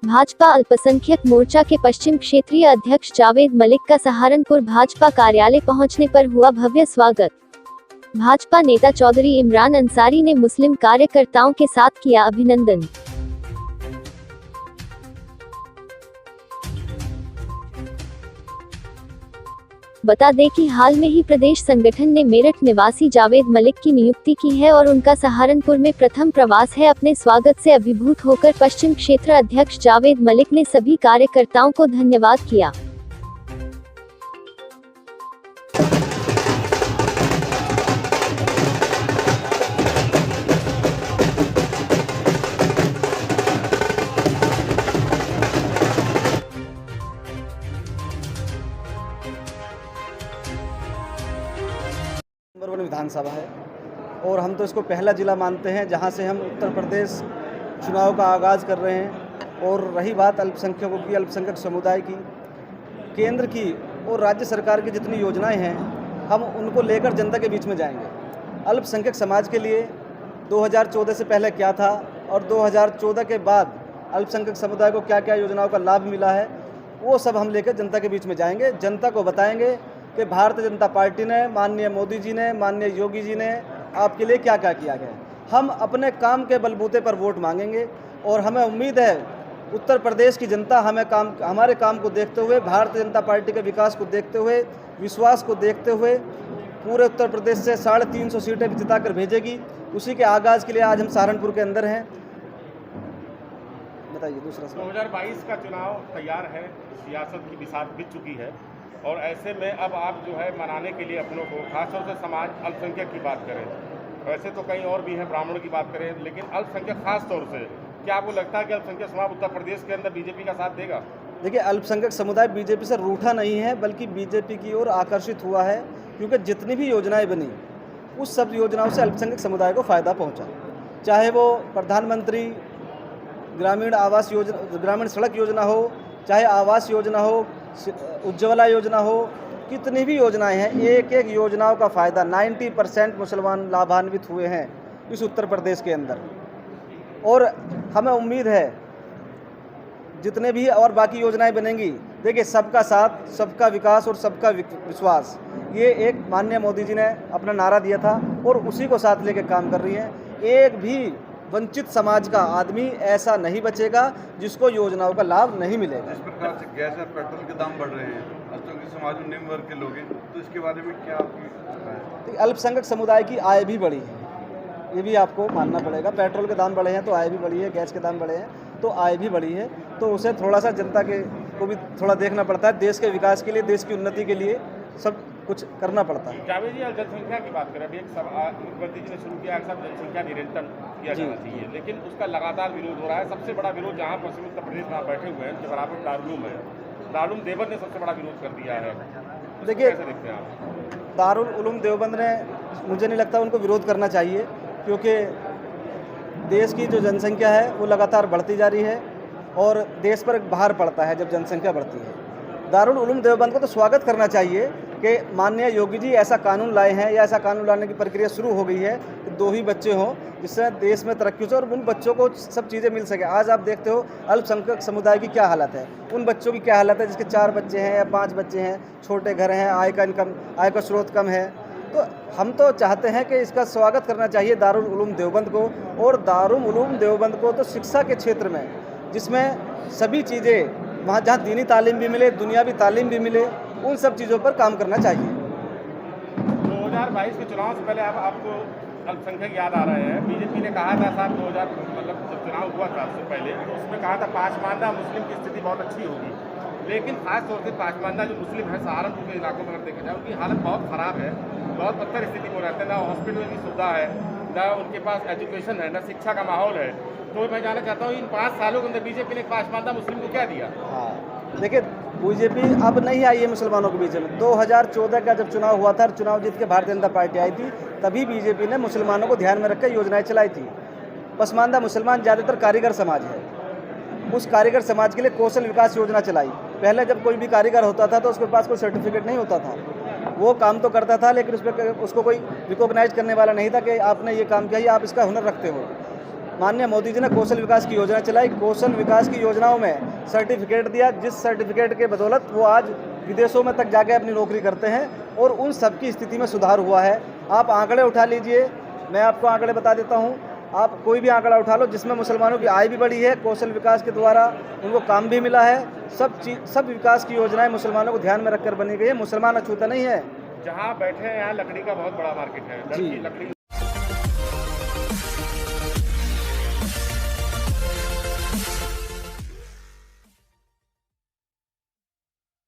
भाजपा अल्पसंख्यक मोर्चा के पश्चिम क्षेत्रीय अध्यक्ष जावेद मलिक का सहारनपुर भाजपा कार्यालय पहुंचने पर हुआ भव्य स्वागत। भाजपा नेता चौधरी इमरान अंसारी ने मुस्लिम कार्यकर्ताओं के साथ किया अभिनंदन। बता दें कि हाल में ही प्रदेश संगठन ने मेरठ निवासी जावेद मलिक की नियुक्ति की है और उनका सहारनपुर में प्रथम प्रवास है। अपने स्वागत से अभिभूत होकर पश्चिम क्षेत्र अध्यक्ष जावेद मलिक ने सभी कार्यकर्ताओं को धन्यवाद किया। नंबर 1 विधानसभा है और हम तो इसको पहला ज़िला मानते हैं जहां से हम उत्तर प्रदेश चुनाव का आगाज़ कर रहे हैं। और रही बात अल्पसंख्यकों की, अल्पसंख्यक समुदाय की, केंद्र की और राज्य सरकार की जितनी योजनाएं हैं हम उनको लेकर जनता के बीच में जाएंगे। अल्पसंख्यक समाज के लिए 2014 से पहले क्या था और 2014 के बाद अल्पसंख्यक समुदाय को क्या क्या योजनाओं का लाभ मिला है, वो सब हम लेकर जनता के बीच में जाएंगे। जनता को बताएंगे कि भारतीय जनता पार्टी ने, माननीय मोदी जी ने, माननीय योगी जी ने आपके लिए क्या क्या किया गया। हम अपने काम के बलबूते पर वोट मांगेंगे और हमें उम्मीद है उत्तर प्रदेश की जनता हमारे काम को देखते हुए, भारतीय जनता पार्टी के विकास को देखते हुए, विश्वास को देखते हुए पूरे उत्तर प्रदेश से 350 सीटें भी जिताकर भेजेगी। उसी के आगाज़ के लिए आज हम सहारनपुर के अंदर हैं। बताइए दूसरा सवाल। 2022 का चुनाव तैयार है, सियासत की बिसात बिछ चुकी है और ऐसे में अब आप जो है मनाने के लिए अपनों को, खासतौर से समाज अल्पसंख्यक की बात करें, वैसे तो कहीं और भी हैं, ब्राह्मणों की बात करें, लेकिन अल्पसंख्यक खास तौर से, क्या आपको लगता है कि अल्पसंख्यक समाज उत्तर प्रदेश के अंदर बीजेपी का साथ देगा? देखिए, अल्पसंख्यक समुदाय बीजेपी से रूठा नहीं है बल्कि बीजेपी की ओर आकर्षित हुआ है, क्योंकि जितनी भी योजनाएं बनी उस सब योजनाओं से अल्पसंख्यक समुदाय को फ़ायदा पहुंचा। चाहे वो प्रधानमंत्री ग्रामीण आवास योजना, ग्रामीण सड़क योजना हो, चाहे आवास योजना हो, उज्ज्वला योजना हो, कितनी भी योजनाएं हैं, एक एक योजनाओं का फ़ायदा 90% मुसलमान लाभान्वित हुए हैं इस उत्तर प्रदेश के अंदर। और हमें उम्मीद है जितने भी और बाकी योजनाएं बनेंगी, देखिए सबका साथ, सबका विकास और सबका विश्वास, ये एक माननीय मोदी जी ने अपना नारा दिया था और उसी को साथ लेकर काम कर रही हैं। एक भी वंचित समाज का आदमी ऐसा नहीं बचेगा जिसको योजनाओं का लाभ नहीं मिलेगा। जिस प्रकार से गैस और पेट्रोल के दाम बढ़ रहे हैं, अल्पसंख्यक समाज में निम्न वर्ग के लोग हैं, तो इसके बारे में क्या आपकी? अल्पसंख्यक समुदाय की आय भी बढ़ी है, ये भी आपको मानना पड़ेगा। पेट्रोल के दाम बढ़े हैं तो आय भी बढ़ी है, गैस के दाम बढ़े हैं तो आय भी बढ़ी है, तो उसे थोड़ा सा जनता के को भी थोड़ा देखना पड़ता है। देश के विकास के लिए, देश की उन्नति के लिए सब कुछ करना पड़ता है। जावेद जी, जनसंख्या की बात करें, अभी एक मुख्यमंत्री जी ने शुरू किया है, सब जनसंख्या निरंतर किया जाना चाहिए, लेकिन उसका लगातार विरोध हो रहा है। सबसे बड़ा विरोध जहाँ पश्चिमी उत्तर प्रदेश में बैठे हुए हैं, उनके बराबर दारुल है, दारुल देवबंद ने सबसे बड़ा विरोध कर दिया है। देखिए, कैसे देखते हैं आप? दारुल उलूम देवबंद ने, मुझे नहीं लगता उनको विरोध करना चाहिए, क्योंकि देश की जो जनसंख्या है वो लगातार बढ़ती जा रही है और देश पर भार पड़ता है जब जनसंख्या बढ़ती है। दारुल उलूम देवबंद को तो स्वागत करना चाहिए कि माननीय योगी जी ऐसा कानून लाए हैं या ऐसा कानून लाने की प्रक्रिया शुरू हो गई है कि 2 ही बच्चे हों, जिससे देश में तरक्की हो और उन बच्चों को सब चीज़ें मिल सके। आज आप देखते हो अल्पसंख्यक समुदाय की क्या हालत है, उन बच्चों की क्या हालत है जिसके 4 बच्चे हैं या 5 बच्चे हैं, छोटे घर हैं, आय का स्रोत कम है। तो हम तो चाहते हैं कि इसका स्वागत करना चाहिए दारुल उलूम देवबंद को। और दारुल उलूम देवबंद को तो शिक्षा के क्षेत्र में, जिसमें सभी चीज़ें, वहाँ जहाँ दीनी तालीम भी मिले, दुनियावी तालीम भी मिले, उन सब चीज़ों पर काम करना चाहिए। 2022 के चुनाव से पहले आपको अल्पसंख्यक याद आ रहे हैं। बीजेपी ने कहा था साहब 2000 मतलब जब चुनाव हुआ था उससे पहले, तो उसमें कहा था पासमानदा मुस्लिम की स्थिति बहुत अच्छी होगी, लेकिन खास तौर से पासमानदा जो मुस्लिम है सहारनपुर के इलाकों में अगर देखा जाए, उनकी हालत बहुत ख़राब है, बहुत बदतर स्थिति में रहते हैं। ना हॉस्पिटल में भी सुविधा है, ना उनके पास एजुकेशन है, ना शिक्षा का माहौल है। तो मैं जानना चाहता हूँ इन 5 सालों के अंदर बीजेपी ने पासमानदा मुस्लिम को क्या दिया? हाँ, देखिए, बीजेपी अब नहीं आई है मुसलमानों के बीच में। 2014 का जब चुनाव हुआ था, चुनाव जीत के भारतीय जनता पार्टी आई थी, तभी बीजेपी ने मुसलमानों को ध्यान में रखकर योजनाएं चलाई थी। पसमानदा मुसलमान ज़्यादातर कारीगर समाज है, उस कारीगर समाज के लिए कौशल विकास योजना चलाई। पहले जब कोई भी कारीगर होता था तो उसके पास कोई सर्टिफिकेट नहीं होता था, वो काम तो करता था लेकिन उसको कोई रिकॉग्नाइज करने वाला नहीं था कि आपने ये काम किया या आप इसका हुनर रखते हो। माननीय मोदी जी ने कौशल विकास की योजना चलाई। कौशल विकास की योजनाओं में सर्टिफिकेट दिया, जिस सर्टिफिकेट के बदौलत वो आज विदेशों में तक जाके अपनी नौकरी करते हैं और उन सबकी स्थिति में सुधार हुआ है। आप आंकड़े उठा लीजिए, मैं आपको आंकड़े बता देता हूँ। आप कोई भी आंकड़ा उठा लो जिसमें मुसलमानों की आय भी बढ़ी है, कौशल विकास के द्वारा उनको काम भी मिला है। सब विकास की योजनाएं मुसलमानों को ध्यान में रखकर बनी गई है। मुसलमान अछूता नहीं है। जहाँ बैठे हैं यहाँ लकड़ी का बहुत बड़ा मार्केट है, जी। लकड़ी